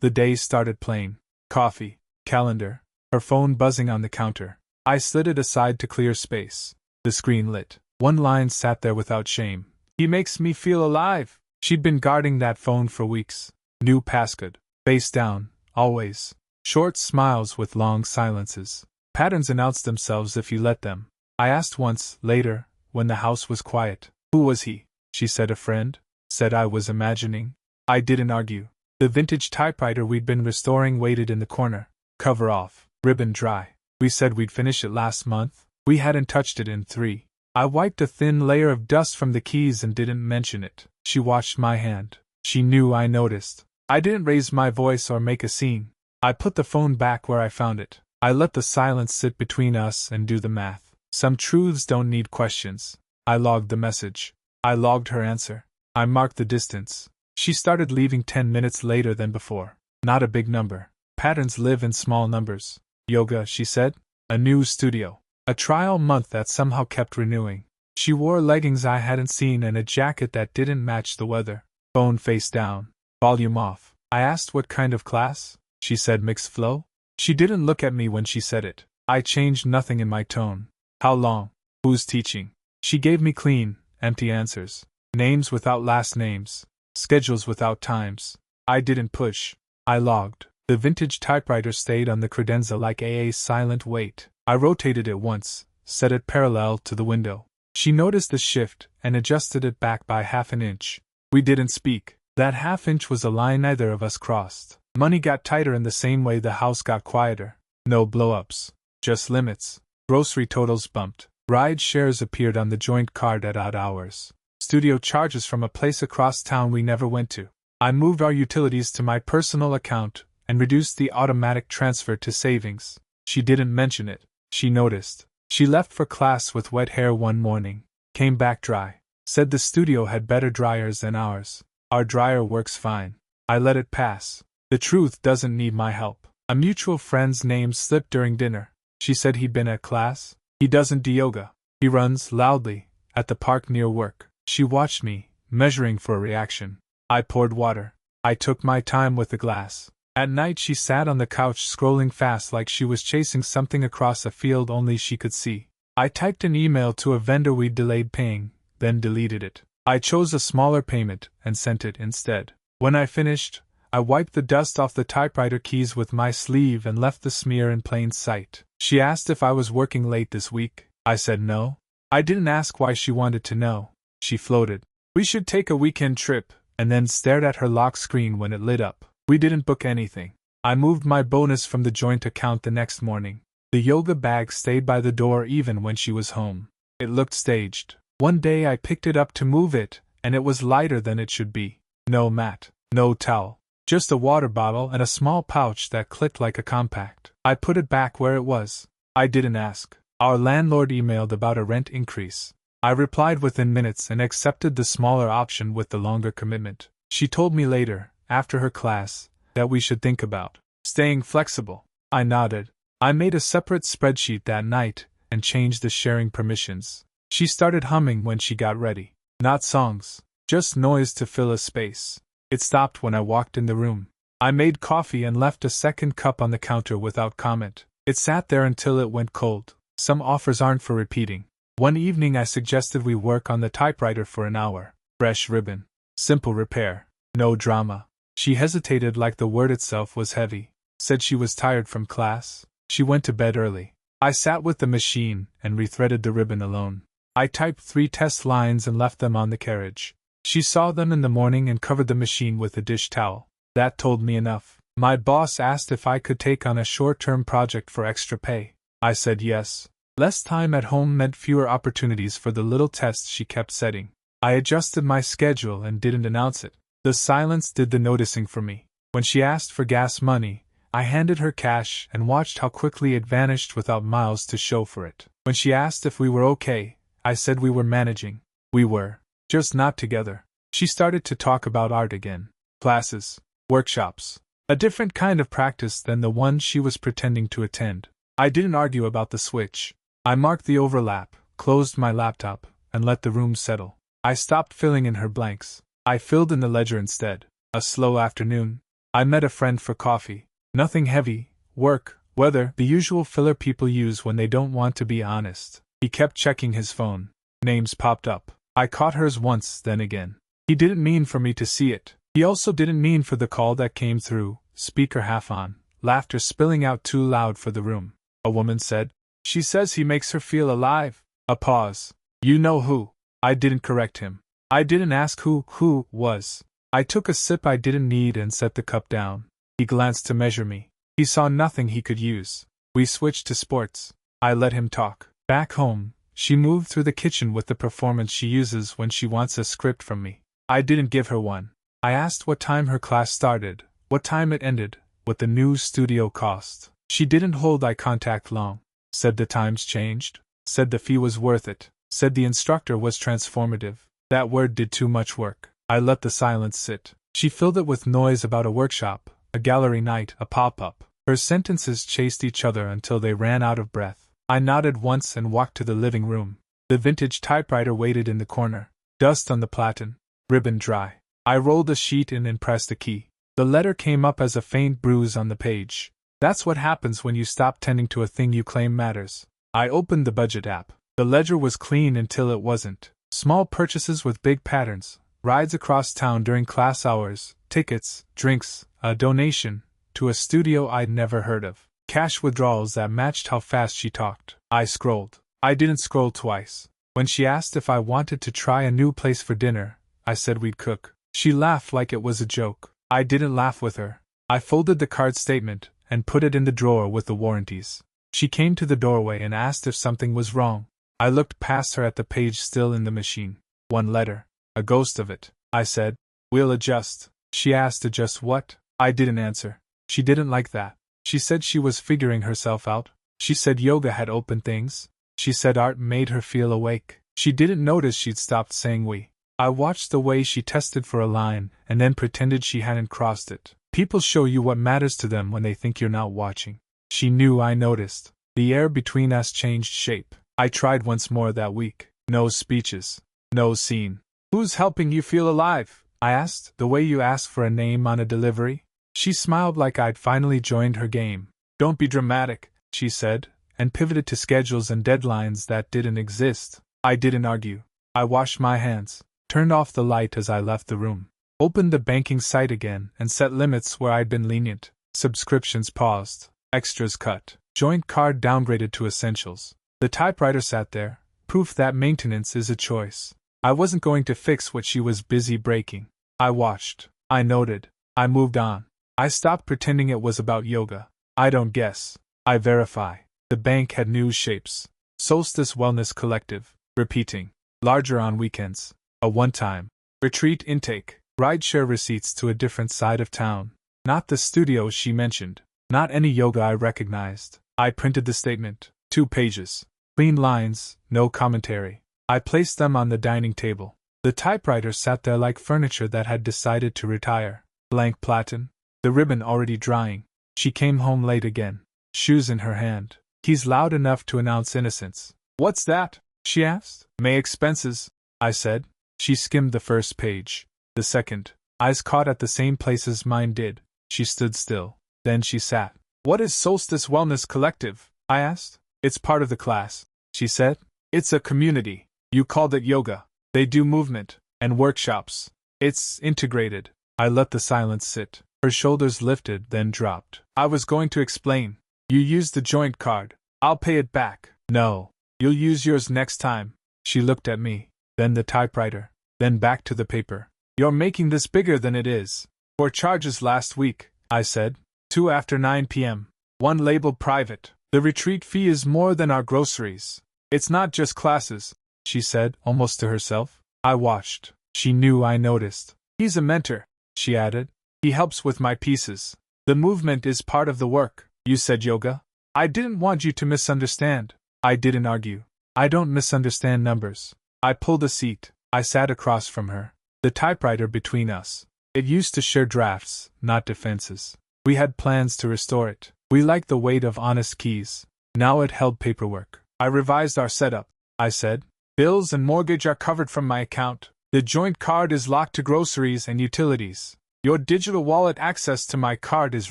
The day started plain. Coffee, calendar, her phone buzzing on the counter. I slid it aside to clear space. The screen lit. One line sat there without shame. He makes me feel alive. She'd been guarding that phone for weeks. New passcode. Face down, always. Short smiles with long silences. Patterns announced themselves if you let them. I asked once, later, when the house was quiet. Who was he? She said a friend. Said I was imagining. I didn't argue. The vintage typewriter we'd been restoring waited in the corner. Cover off. Ribbon dry. We said we'd finish it last month. We hadn't touched it in 3. I wiped a thin layer of dust from the keys and didn't mention it. She watched my hand. She knew I noticed. I didn't raise my voice or make a scene. I put the phone back where I found it. I let the silence sit between us and do the math. Some truths don't need questions. I logged the message. I logged her answer. I marked the distance. She started leaving 10 minutes later than before. Not a big number. Patterns live in small numbers. Yoga, she said. A new studio. A trial month that somehow kept renewing. She wore leggings I hadn't seen and a jacket that didn't match the weather. Phone face down. Volume off. I asked what kind of class? She said mixed flow. She didn't look at me when she said it. I changed nothing in my tone. How long? Who's teaching? She gave me clean, empty answers. Names without last names. Schedules without times. I didn't push. I logged. The vintage typewriter stayed on the credenza like a silent weight. I rotated it once, set it parallel to the window. She noticed the shift and adjusted it back by half an inch. We didn't speak. That half inch was a line neither of us crossed. Money got tighter in the same way the house got quieter. No blow-ups. Just limits. Grocery totals bumped. Ride shares appeared on the joint card at odd hours. Studio charges from a place across town we never went to. I moved our utilities to my personal account and reduced the automatic transfer to savings. She didn't mention it. She noticed. She left for class with wet hair one morning. Came back dry. Said the studio had better dryers than ours. Our dryer works fine. I let it pass. The truth doesn't need my help. A mutual friend's name slipped during dinner. She said he'd been at class. He doesn't do yoga. He runs, loudly, at the park near work. She watched me, measuring for a reaction. I poured water. I took my time with the glass. At night she sat on the couch scrolling fast like she was chasing something across a field only she could see. I typed an email to a vendor we'd delayed paying, then deleted it. I chose a smaller payment and sent it instead. When I finished, I wiped the dust off the typewriter keys with my sleeve and left the smear in plain sight. She asked if I was working late this week. I said no. I didn't ask why she wanted to know. She floated. We should take a weekend trip, and then stared at her lock screen when it lit up. We didn't book anything. I moved my bonus from the joint account the next morning. The yoga bag stayed by the door even when she was home. It looked staged. One day I picked it up to move it, and it was lighter than it should be. No mat, no towel, just a water bottle and a small pouch that clicked like a compact. I put it back where it was. I didn't ask. Our landlord emailed about a rent increase. I replied within minutes and accepted the smaller option with the longer commitment. She told me later, after her class, that we should think about staying flexible. I nodded. I made a separate spreadsheet that night and changed the sharing permissions. She started humming when she got ready. Not songs, just noise to fill a space. It stopped when I walked in the room. I made coffee and left a second cup on the counter without comment. It sat there until it went cold. Some offers aren't for repeating. One evening I suggested we work on the typewriter for an hour. Fresh ribbon. Simple repair. No drama. She hesitated like the word itself was heavy. Said she was tired from class. She went to bed early. I sat with the machine and rethreaded the ribbon alone. I typed 3 test lines and left them on the carriage. She saw them in the morning and covered the machine with a dish towel. That told me enough. My boss asked if I could take on a short-term project for extra pay. I said yes. Less time at home meant fewer opportunities for the little tests she kept setting. I adjusted my schedule and didn't announce it. The silence did the noticing for me. When she asked for gas money, I handed her cash and watched how quickly it vanished without miles to show for it. When she asked if we were okay, I said we were managing. We were. Just not together. She started to talk about art again. Classes. Workshops. A different kind of practice than the one she was pretending to attend. I didn't argue about the switch. I marked the overlap, closed my laptop, and let the room settle. I stopped filling in her blanks. I filled in the ledger instead. A slow afternoon. I met a friend for coffee. Nothing heavy, work, weather, the usual filler people use when they don't want to be honest. He kept checking his phone. Names popped up. I caught hers once, then again. He didn't mean for me to see it. He also didn't mean for the call that came through, speaker half on, laughter spilling out too loud for the room. A woman said, "She says he makes her feel alive." A pause. "You know who?" I didn't correct him. I didn't ask who was. I took a sip I didn't need and set the cup down. He glanced to measure me. He saw nothing he could use. We switched to sports. I let him talk. Back home, she moved through the kitchen with the performance she uses when she wants a script from me. I didn't give her one. I asked what time her class started, what time it ended, what the new studio cost. She didn't hold eye contact long. Said the times changed. Said the fee was worth it. Said the instructor was transformative. That word did too much work. I let the silence sit. She filled it with noise about a workshop, a gallery night, a pop-up. Her sentences chased each other until they ran out of breath. I nodded once and walked to the living room. The vintage typewriter waited in the corner. Dust on the platen. Ribbon dry. I rolled a sheet in and pressed a key. The letter came up as a faint bruise on the page. That's what happens when you stop tending to a thing you claim matters. I opened the budget app. The ledger was clean until it wasn't. Small purchases with big patterns. Rides across town during class hours, tickets, drinks, a donation to a studio I'd never heard of. Cash withdrawals that matched how fast she talked. I scrolled. I didn't scroll twice. When she asked if I wanted to try a new place for dinner, I said we'd cook. She laughed like it was a joke. I didn't laugh with her. I folded the card statement and put it in the drawer with the warranties. She came to the doorway and asked if something was wrong. I looked past her at the page still in the machine. One letter. A ghost of it. I said, "We'll adjust." She asked, "Adjust what?" I didn't answer. She didn't like that. She said she was figuring herself out. She said yoga had opened things. She said art made her feel awake. She didn't notice she'd stopped saying we. I watched the way she tested for a line and then pretended she hadn't crossed it. People show you what matters to them when they think you're not watching. She knew I noticed. The air between us changed shape. I tried once more that week. No speeches. No scene. "Who's helping you feel alive?" I asked, the way you ask for a name on a delivery. She smiled like I'd finally joined her game. "Don't be dramatic," she said, and pivoted to schedules and deadlines that didn't exist. I didn't argue. I washed my hands, turned off the light as I left the room, opened the banking site again and set limits where I'd been lenient. Subscriptions paused, extras cut, joint card downgraded to essentials. The typewriter sat there, proof that maintenance is a choice. I wasn't going to fix what she was busy breaking. I watched. I noted. I moved on. I stopped pretending it was about yoga. I don't guess. I verify. The bank had new shapes. Solstice Wellness Collective. Repeating. Larger on weekends. A one-time. Retreat intake. Rideshare receipts to a different side of town. Not the studio she mentioned. Not any yoga I recognized. I printed the statement. 2 pages. Clean lines, no commentary. I placed them on the dining table. The typewriter sat there like furniture that had decided to retire. Blank platen. The ribbon already drying. She came home late again. Shoes in her hand. Keys loud enough to announce innocence. "What's that?" she asked. "May expenses," I said. She skimmed the first page. The second. Eyes caught at the same places mine did. She stood still. Then she sat. "What is Solstice Wellness Collective?" I asked. "It's part of the class," she said. "It's a community. You called it yoga. They do movement and workshops. It's integrated." I let the silence sit. Her shoulders lifted, then dropped. "I was going to explain. You used the joint card. I'll pay it back." "No. You'll use yours next time." She looked at me, then the typewriter, then back to the paper. "You're making this bigger than it is." "For charges last week," I said. 2 after 9 p.m. 1 labeled private. "The retreat fee is more than our groceries. It's not just classes," she said, almost to herself. I watched. She knew I noticed. "He's a mentor," she added. "He helps with my pieces. The movement is part of the work." "You said yoga?" "I didn't want you to misunderstand." I didn't argue. I don't misunderstand numbers. I pulled a seat. I sat across from her. The typewriter between us. It used to share drafts, not defenses. We had plans to restore it. We liked the weight of honest keys. Now it held paperwork. "I revised our setup," I said. "Bills and mortgage are covered from my account. The joint card is locked to groceries and utilities. Your digital wallet access to my card is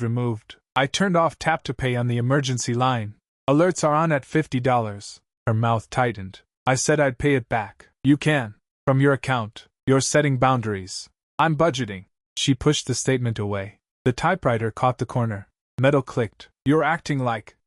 removed. I turned off tap to pay on the emergency line. Alerts are on at $50. Her mouth tightened. I said I'd pay it back. You can. From your account. You're setting boundaries. I'm budgeting. She pushed the statement away. The typewriter caught the corner. Metal clicked.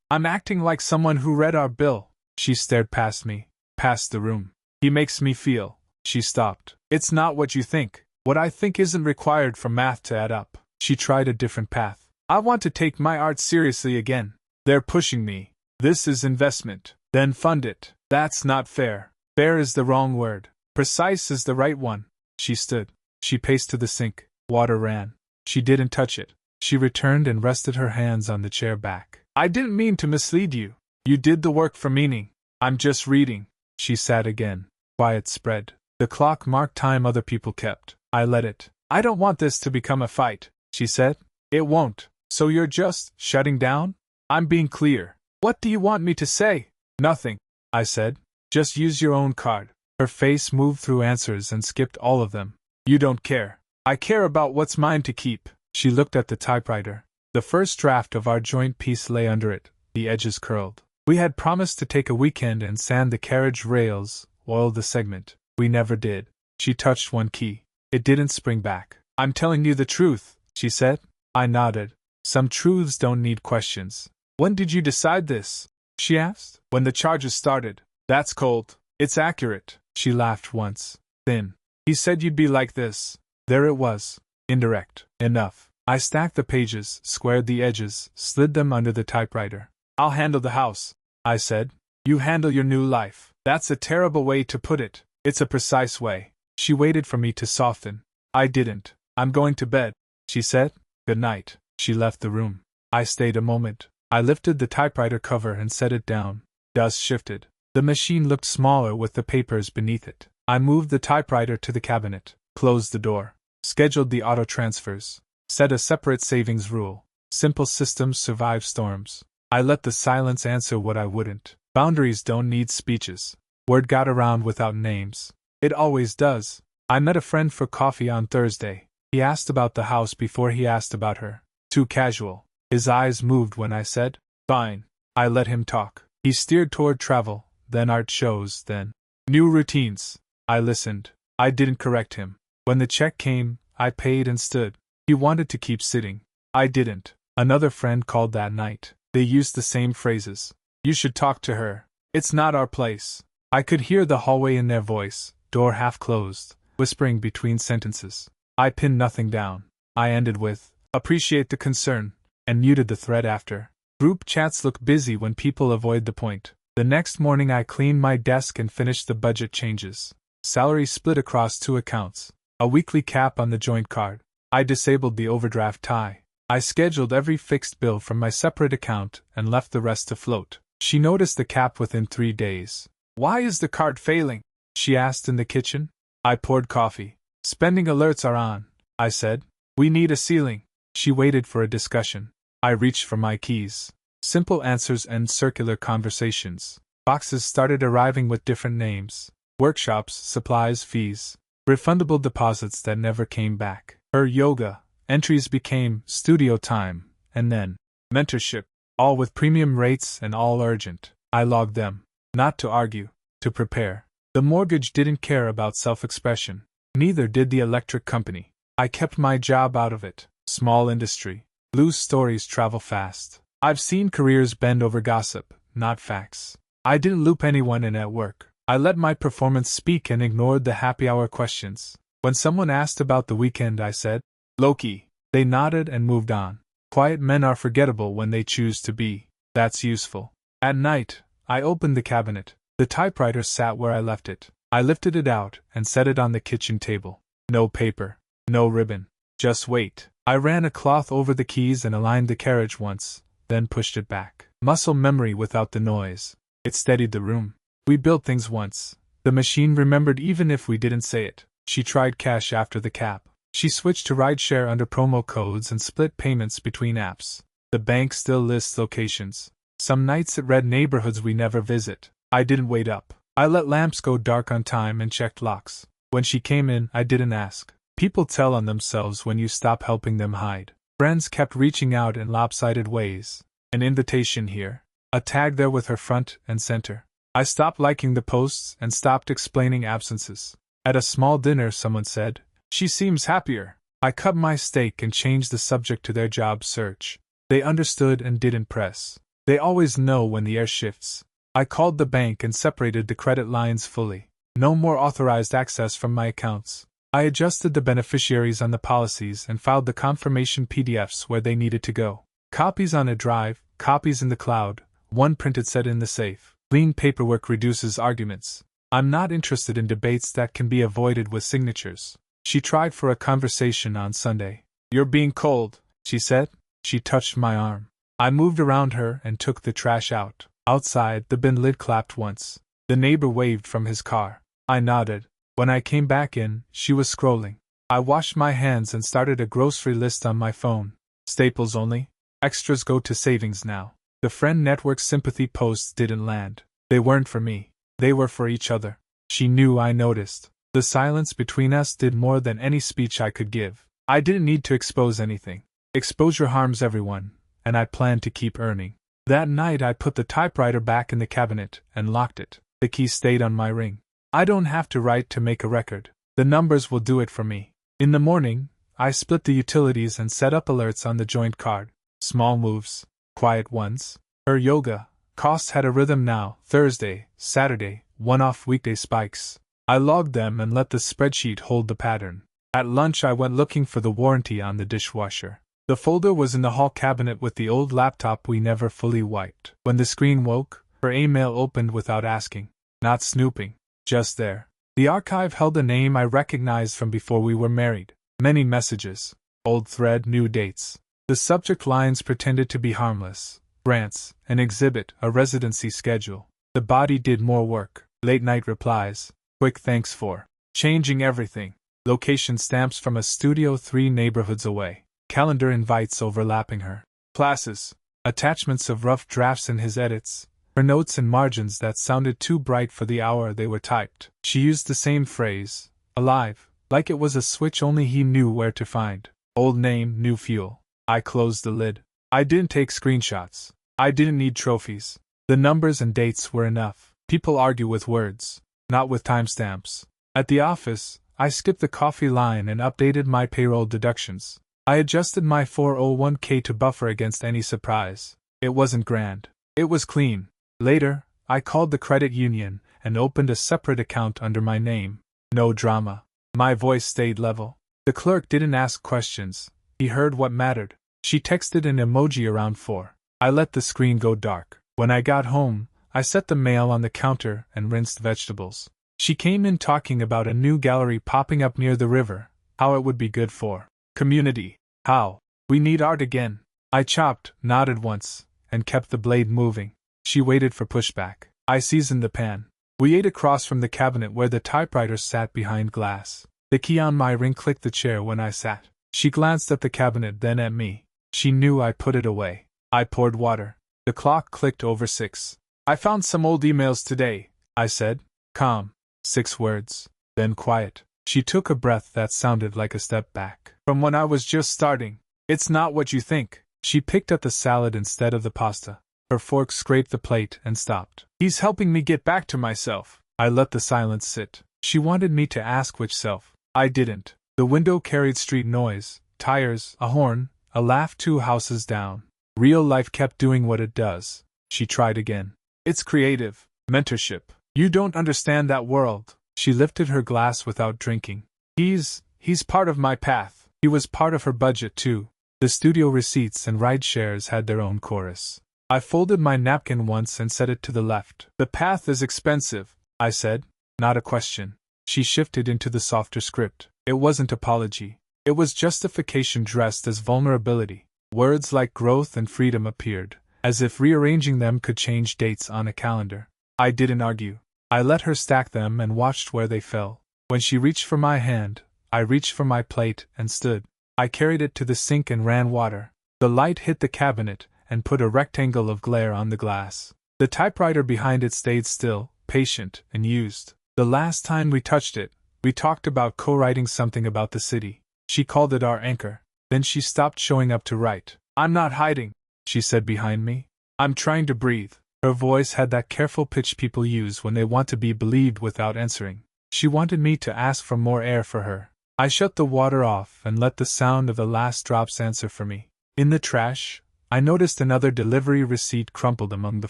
I'm acting like someone who read our bill. She stared past me. Past the room. He makes me feel. She stopped. It's not what you think. What I think isn't required for math to add up. She tried a different path. I want to take my art seriously again. They're pushing me. This is investment. Then fund it. That's not fair. Fair is the wrong word. Precise is the right one. She stood. She paced to the sink. Water ran. She didn't touch it. She returned and rested her hands on the chair back. I didn't mean to mislead you. You did the work for meaning. I'm just reading. She sat again. Quiet spread. The clock marked time other people kept. I let it. I don't want this to become a fight, she said. It won't. So you're just shutting down? I'm being clear. What do you want me to say? Nothing, I said. Just use your own card. Her face moved through answers and skipped all of them. You don't care. I care about what's mine to keep. She looked at the typewriter. The first draft of our joint piece lay under it, the edges curled. We had promised to take a weekend and sand the carriage rails, oil the segment. We never did. She touched one key. It didn't spring back. I'm telling you the truth, she said. I nodded. Some truths don't need questions. When did you decide this? She asked. When the charges started. That's cold. It's accurate. She laughed once. Thin. He said you'd be like this. There it was. Indirect. Enough. I stacked the pages, squared the edges, slid them under the typewriter. I'll handle the house, I said. You handle your new life. That's a terrible way to put it. It's a precise way. She waited for me to soften. I didn't. I'm going to bed, she said. Good night. She left the room. I stayed a moment. I lifted the typewriter cover and set it down. Dust shifted. The machine looked smaller with the papers beneath it. I moved the typewriter to the cabinet, closed the door, scheduled the auto transfers, set a separate savings rule. Simple systems survive storms. I let the silence answer what I wouldn't. Boundaries don't need speeches. Word got around without names. It always does. I met a friend for coffee on Thursday. He asked about the house before he asked about her. Too casual. His eyes moved when I said, fine. I let him talk. He steered toward travel, then art shows, then new routines. I listened. I didn't correct him. When the check came, I paid and stood. He wanted to keep sitting. I didn't. Another friend called that night. They used the same phrases. You should talk to her. It's not our place. I could hear the hallway in their voice, door half closed, whispering between sentences. I pinned nothing down. I ended with, appreciate the concern, and muted the thread after. Group chats look busy when people avoid the point. The next morning I cleaned my desk and finished the budget changes. Salary split across 2 accounts. A weekly cap on the joint card. I disabled the overdraft tie. I scheduled every fixed bill from my separate account and left the rest to float. She noticed the cap within 3 days. Why is the card failing? She asked in the kitchen. I poured coffee. Spending alerts are on, I said. We need a ceiling. She waited for a discussion. I reached for my keys. Simple answers end circular conversations. Boxes started arriving with different names. Workshops, supplies, fees. Refundable deposits that never came back. Her yoga entries became studio time, and then mentorship, all with premium rates and all urgent. I logged them. Not to argue, to prepare. The mortgage didn't care about self-expression. Neither did the electric company. I kept my job out of it. Small industry. Loose stories travel fast. I've seen careers bend over gossip, not facts. I didn't loop anyone in at work. I let my performance speak and ignored the happy hour questions. When someone asked about the weekend, I said, low-key. They nodded and moved on. Quiet men are forgettable when they choose to be. That's useful. At night, I opened the cabinet. The typewriter sat where I left it. I lifted it out and set it on the kitchen table. No paper. No ribbon. Just wait. I ran a cloth over the keys and aligned the carriage once, then pushed it back. Muscle memory without the noise. It steadied the room. We built things once. The machine remembered even if we didn't say it. She tried cash after the cap. She switched to rideshare under promo codes and split payments between apps. The bank still lists locations. Some nights it read neighborhoods we never visit. I didn't wait up. I let lamps go dark on time and checked locks. When she came in, I didn't ask. People tell on themselves when you stop helping them hide. Friends kept reaching out in lopsided ways. An invitation here, a tag there with her front and center. I stopped liking the posts and stopped explaining absences. At a small dinner, someone said, "She seems happier." I cut my steak and changed the subject to their job search. They understood and didn't press. They always know when the air shifts. I called the bank and separated the credit lines fully. No more authorized access from my accounts. I adjusted the beneficiaries on the policies and filed the confirmation PDFs where they needed to go. Copies on a drive, copies in the cloud, one printed set in the safe. Clean paperwork reduces arguments. I'm not interested in debates that can be avoided with signatures. She tried for a conversation on Sunday. "You're being cold," she said. She touched my arm. I moved around her and took the trash out. Outside, the bin lid clapped once. The neighbor waved from his car. I nodded. When I came back in, she was scrolling. I washed my hands and started a grocery list on my phone. Staples only. Extras go to savings now. The friend network sympathy posts didn't land. They weren't for me. They were for each other. She knew I noticed. The silence between us did more than any speech I could give. I didn't need to expose anything. Exposure harms everyone, and I planned to keep earning. That night I put the typewriter back in the cabinet and locked it. The key stayed on my ring. I don't have to write to make a record. The numbers will do it for me. In the morning, I split the utilities and set up alerts on the joint card. Small moves, quiet ones. Her yoga costs had a rhythm now. Thursday, Saturday, one-off weekday spikes. I logged them and let the spreadsheet hold the pattern. At lunch I went looking for the warranty on the dishwasher. The folder was in the hall cabinet with the old laptop we never fully wiped. When the screen woke, her email opened without asking. Not snooping. Just there. The archive held a name I recognized from before we were married. Many messages. Old thread, new dates. The subject lines pretended to be harmless. Grants, an exhibit, a residency schedule. The body did more work. Late night replies. Quick thanks for changing everything. Location stamps from a studio 3 neighborhoods away. Calendar invites overlapping her. Classes. Attachments of rough drafts in his edits. Her notes and margins that sounded too bright for the hour they were typed. She used the same phrase. Alive. Like it was a switch only he knew where to find. Old name, new fuel. I closed the lid. I didn't take screenshots. I didn't need trophies. The numbers and dates were enough. People argue with words, not with timestamps. At the office, I skipped the coffee line and updated my payroll deductions. I adjusted my 401k to buffer against any surprise. It wasn't grand. It was clean. Later, I called the credit union and opened a separate account under my name. No drama. My voice stayed level. The clerk didn't ask questions. He heard what mattered. She texted an emoji around 4. I let the screen go dark. When I got home, I set the mail on the counter and rinsed vegetables. She came in talking about a new gallery popping up near the river, how it would be good for community. How? We need art again. I chopped, nodded once, and kept the blade moving. She waited for pushback. I seasoned the pan. We ate across from the cabinet where the typewriter sat behind glass. The key on my ring clicked the chair when I sat. She glanced at the cabinet, then at me. She knew I put it away. I poured water. The clock clicked over 6. I found some old emails today, I said. Calm. 6 words. Then quiet. She took a breath that sounded like a step back. From when I was just starting. It's not what you think. She picked up the salad instead of the pasta. Her fork scraped the plate and stopped. He's helping me get back to myself. I let the silence sit. She wanted me to ask which self. I didn't. The window carried street noise, tires, a horn, a laugh 2 houses down. Real life kept doing what it does. She tried again. It's creative. Mentorship. You don't understand that world. She lifted her glass without drinking. He's part of my path. He was part of her budget too. The studio receipts and ride shares had their own chorus. I folded my napkin once and set it to the left. The path is expensive, I said. Not a question. She shifted into the softer script. It wasn't apology. It was justification dressed as vulnerability. Words like growth and freedom appeared, as if rearranging them could change dates on a calendar. I didn't argue. I let her stack them and watched where they fell. When she reached for my hand, I reached for my plate and stood. I carried it to the sink and ran water. The light hit the cabinet and put a rectangle of glare on the glass. The typewriter behind it stayed still, patient, and used. The last time we touched it, We talked about co-writing something about the city. She called it our anchor. Then she stopped showing up to write. I'm not hiding, she said behind me. I'm trying to breathe. Her voice had that careful pitch people use when they want to be believed without answering. She wanted me to ask for more air for her. I shut the water off and let the sound of the last drops answer for me. In the trash, I noticed another delivery receipt crumpled among the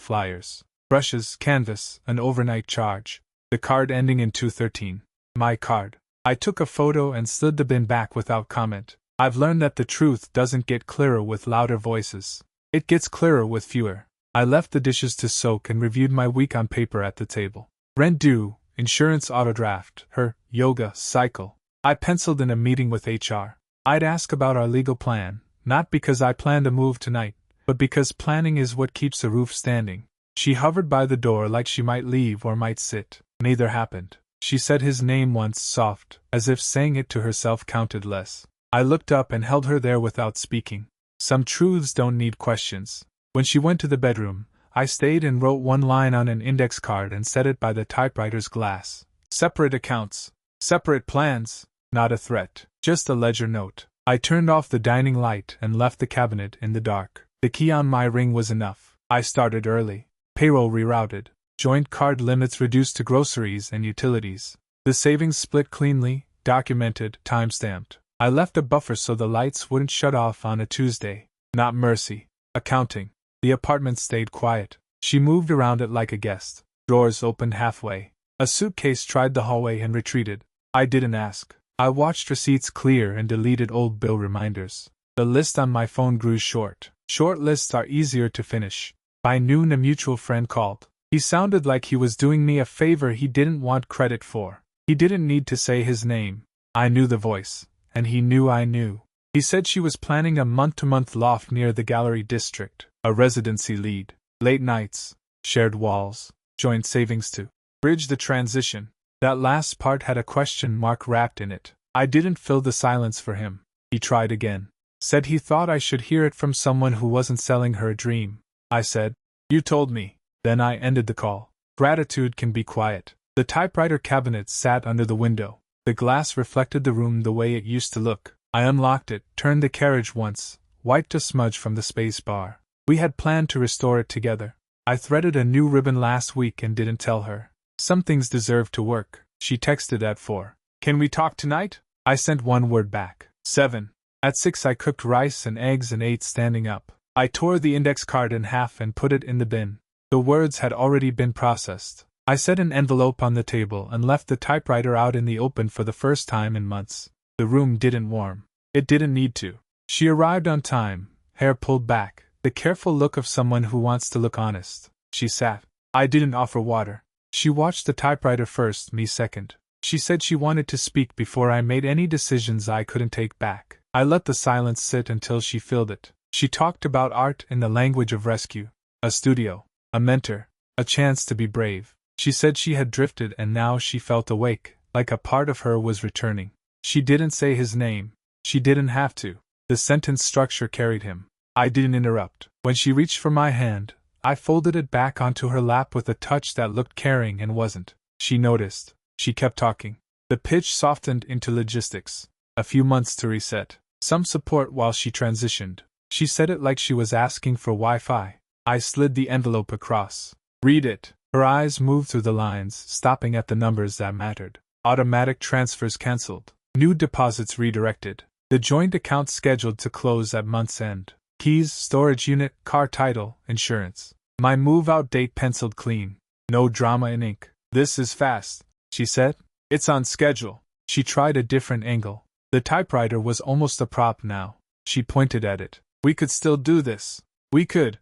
flyers. Brushes, canvas, an overnight charge. The card ending in 213. My card. I took a photo and slid the bin back without comment. I've learned that the truth doesn't get clearer with louder voices. It gets clearer with fewer. I left the dishes to soak and reviewed my week on paper at the table. Rent due, insurance autodraft, her yoga cycle. I penciled in a meeting with HR. I'd ask about our legal plan, not because I plan to move tonight, but because planning is what keeps the roof standing. She hovered by the door like she might leave or might sit. Neither happened. She said his name once, soft, as if saying it to herself counted less. I looked up and held her there without speaking. Some truths don't need questions. When she went to the bedroom, I stayed and wrote one line on an index card and set it by the typewriter's glass. Separate accounts. Separate plans. Not a threat. Just a ledger note. I turned off the dining light and left the cabinet in the dark. The key on my ring was enough. I started early. Payroll rerouted. Joint card limits reduced to groceries and utilities. The savings split cleanly, documented, time-stamped. I left a buffer so the lights wouldn't shut off on a Tuesday. Not mercy. Accounting. The apartment stayed quiet. She moved around it like a guest. Drawers opened halfway. A suitcase tried the hallway and retreated. I didn't ask. I watched receipts clear and deleted old bill reminders. The list on my phone grew short. Short lists are easier to finish. By noon, a mutual friend called. He sounded like he was doing me a favor he didn't want credit for. He didn't need to say his name. I knew the voice, and he knew I knew. He said she was planning a month-to-month loft near the gallery district, a residency lead, late nights, shared walls, joint savings to bridge the transition. That last part had a question mark wrapped in it. I didn't fill the silence for him. He tried again. Said he thought I should hear it from someone who wasn't selling her a dream. I said, "You told me." Then I ended the call. Gratitude can be quiet. The typewriter cabinet sat under the window. The glass reflected the room the way it used to look. I unlocked it, turned the carriage once, wiped a smudge from the space bar. We had planned to restore it together. I threaded a new ribbon last week and didn't tell her. Some things deserve to work. She texted at 4. Can we talk tonight? I sent one word back. 7. At 6 I cooked rice and eggs and ate standing up. I tore the index card in half and put it in the bin. The words had already been processed. I set an envelope on the table and left the typewriter out in the open for the first time in months. The room didn't warm. It didn't need to. She arrived on time, hair pulled back, the careful look of someone who wants to look honest. She sat. I didn't offer water. She watched the typewriter first, me second. She said she wanted to speak before I made any decisions I couldn't take back. I let the silence sit until she filled it. She talked about art in the language of rescue. A studio. A mentor. A chance to be brave. She said she had drifted and now she felt awake, like a part of her was returning. She didn't say his name. She didn't have to. The sentence structure carried him. I didn't interrupt. When she reached for my hand, I folded it back onto her lap with a touch that looked caring and wasn't. She noticed. She kept talking. The pitch softened into logistics. A few months to reset. Some support while she transitioned. She said it like she was asking for Wi-Fi. I slid the envelope across. Read it. Her eyes moved through the lines, stopping at the numbers that mattered. Automatic transfers cancelled. New deposits redirected. The joint account scheduled to close at month's end. Keys, storage unit, car title, insurance. My move-out date penciled clean. No drama in ink. This is fast, she said. It's on schedule. She tried a different angle. The typewriter was almost a prop now. She pointed at it. We could still do this. We could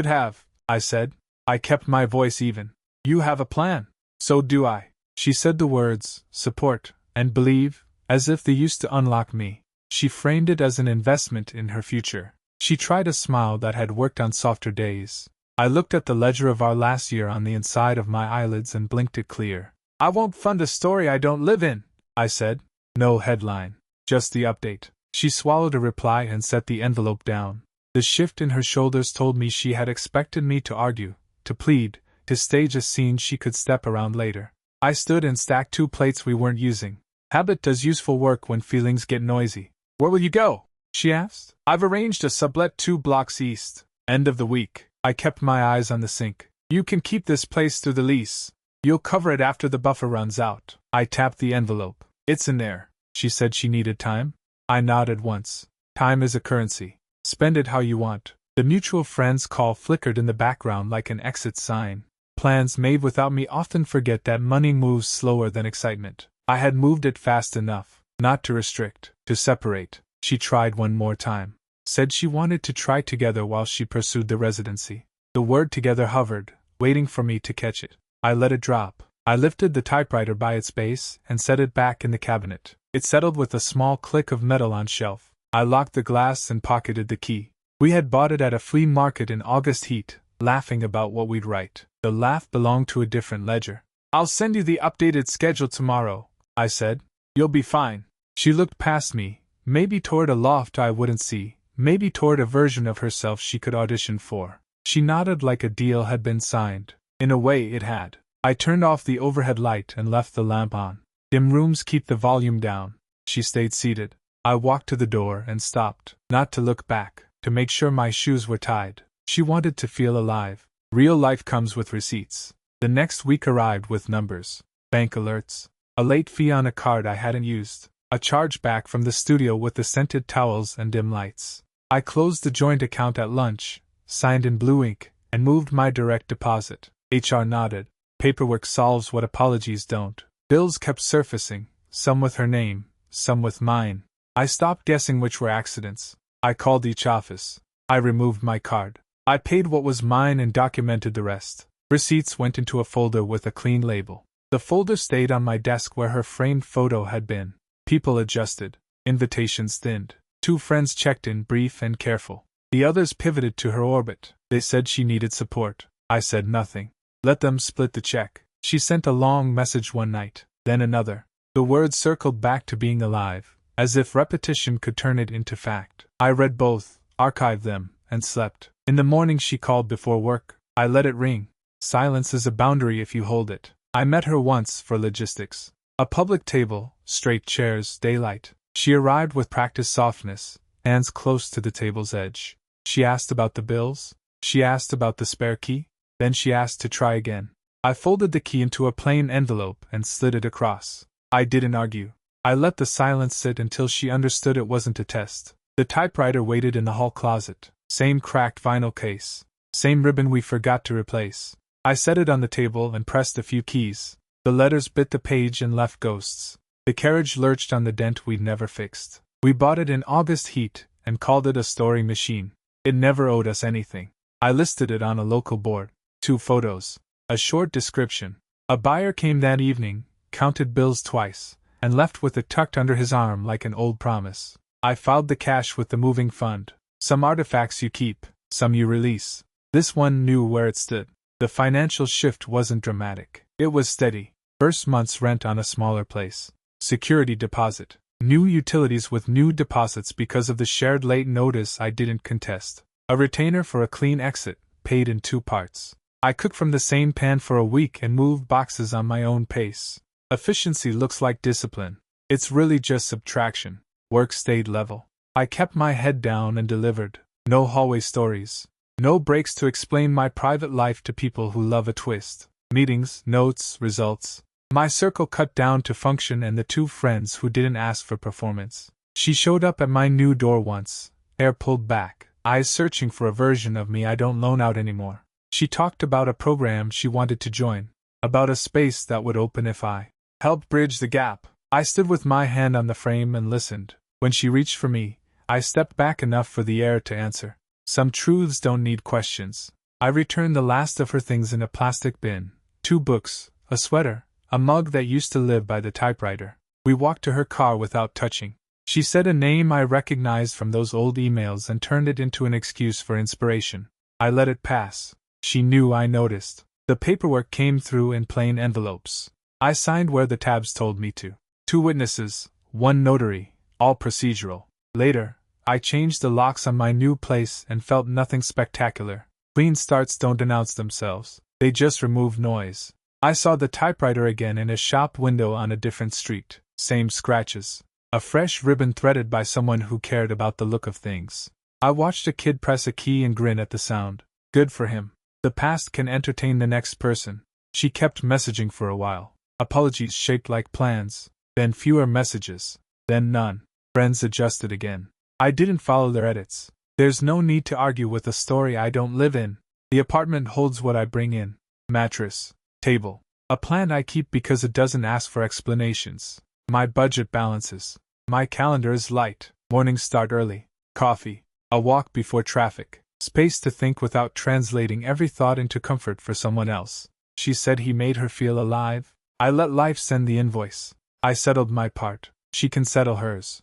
have, I said. I kept my voice even. You have a plan. So do I. She said the words, support, and believe, as if they used to unlock me. She framed it as an investment in her future. She tried a smile that had worked on softer days. I looked at the ledger of our last year on the inside of my eyelids and blinked it clear. I won't fund a story I don't live in, I said. No headline. Just the update. She swallowed a reply and set the envelope down. The shift in her shoulders told me she had expected me to argue, to plead, to stage a scene she could step around later. I stood and stacked 2 plates we weren't using. Habit does useful work when feelings get noisy. Where will you go? She asked. I've arranged a sublet 2 blocks east. End of the week. I kept my eyes on the sink. You can keep this place through the lease. You'll cover it after the buffer runs out. I tapped the envelope. It's in there. She said she needed time. I nodded once. Time is a currency. Spend it how you want. The mutual friends call flickered in the background like an exit sign. Plans made without me often forget that money moves slower than excitement. I had moved it fast enough, not to restrict, to separate. She tried one more time. Said she wanted to try together while she pursued the residency. The word together hovered, waiting for me to catch it. I let it drop. I lifted the typewriter by its base and set it back in the cabinet. It settled with a small click of metal on shelf. I locked the glass and pocketed the key. We had bought it at a flea market in August heat, laughing about what we'd write. The laugh belonged to a different ledger. I'll send you the updated schedule tomorrow, I said. You'll be fine. She looked past me, maybe toward a loft I wouldn't see, maybe toward a version of herself she could audition for. She nodded like a deal had been signed. In a way it had. I turned off the overhead light and left the lamp on. Dim rooms keep the volume down. She stayed seated. I walked to the door and stopped, not to look back, to make sure my shoes were tied. She wanted to feel alive. Real life comes with receipts. The next week arrived with numbers, bank alerts, a late fee on a card I hadn't used, a charge back from the studio with the scented towels and dim lights. I closed the joint account at lunch, signed in blue ink, and moved my direct deposit. HR nodded. Paperwork solves what apologies don't. Bills kept surfacing, some with her name, some with mine. I stopped guessing which were accidents. I called each office. I removed my card. I paid what was mine and documented the rest. Receipts went into a folder with a clean label. The folder stayed on my desk where her framed photo had been. People adjusted. Invitations thinned. 2 friends checked in, brief and careful. The others pivoted to her orbit. They said she needed support. I said nothing. Let them split the check. She sent a long message one night, then another. The words circled back to being alive, as if repetition could turn it into fact. I read both, archived them, and slept. In the morning she called before work. I let it ring. Silence is a boundary if you hold it. I met her once for logistics. A public table, straight chairs, daylight. She arrived with practiced softness, hands close to the table's edge. She asked about the bills. She asked about the spare key. Then she asked to try again. I folded the key into a plain envelope and slid it across. I didn't argue. I let the silence sit until she understood it wasn't a test. The typewriter waited in the hall closet. Same cracked vinyl case. Same ribbon we forgot to replace. I set it on the table and pressed a few keys. The letters bit the page and left ghosts. The carriage lurched on the dent we'd never fixed. We bought it in August heat and called it a story machine. It never owed us anything. I listed it on a local board. 2 photos. A short description. A buyer came that evening, counted bills twice, and left with it tucked under his arm like an old promise. I filed the cash with the moving fund. Some artifacts you keep, some you release. This one knew where it stood. The financial shift wasn't dramatic. It was steady. First month's rent on a smaller place. Security deposit. New utilities with new deposits because of the shared late notice I didn't contest. A retainer for a clean exit, paid in 2 parts. I cooked from the same pan for a week and moved boxes on my own pace. Efficiency looks like discipline. It's really just subtraction. Work stayed level. I kept my head down and delivered. No hallway stories. No breaks to explain my private life to people who love a twist. Meetings, notes, results. My circle cut down to function and the 2 friends who didn't ask for performance. She showed up at my new door once, hair pulled back, eyes searching for a version of me I don't loan out anymore. She talked about a program she wanted to join, about a space that would open if I helped bridge the gap. I stood with my hand on the frame and listened. When she reached for me, I stepped back enough for the air to answer. Some truths don't need questions. I returned the last of her things in a plastic bin. 2 books, a sweater, a mug that used to live by the typewriter. We walked to her car without touching. She said a name I recognized from those old emails and turned it into an excuse for inspiration. I let it pass. She knew I noticed. The paperwork came through in plain envelopes. I signed where the tabs told me to. 2 witnesses, 1 notary, all procedural. Later, I changed the locks on my new place and felt nothing spectacular. Clean starts don't announce themselves. They just remove noise. I saw the typewriter again in a shop window on a different street. Same scratches. A fresh ribbon threaded by someone who cared about the look of things. I watched a kid press a key and grin at the sound. Good for him. The past can entertain the next person. She kept messaging for a while. Apologies shaped like plans, then fewer messages, then none. Friends adjusted again. I didn't follow their edits. There's no need to argue with a story I don't live in. The apartment holds what I bring in. Mattress, table. A plant I keep because it doesn't ask for explanations. My budget balances. My calendar is light. Mornings start early. Coffee. A walk before traffic. Space to think without translating every thought into comfort for someone else. She said he made her feel alive. I let life send the invoice. I settled my part. She can settle hers.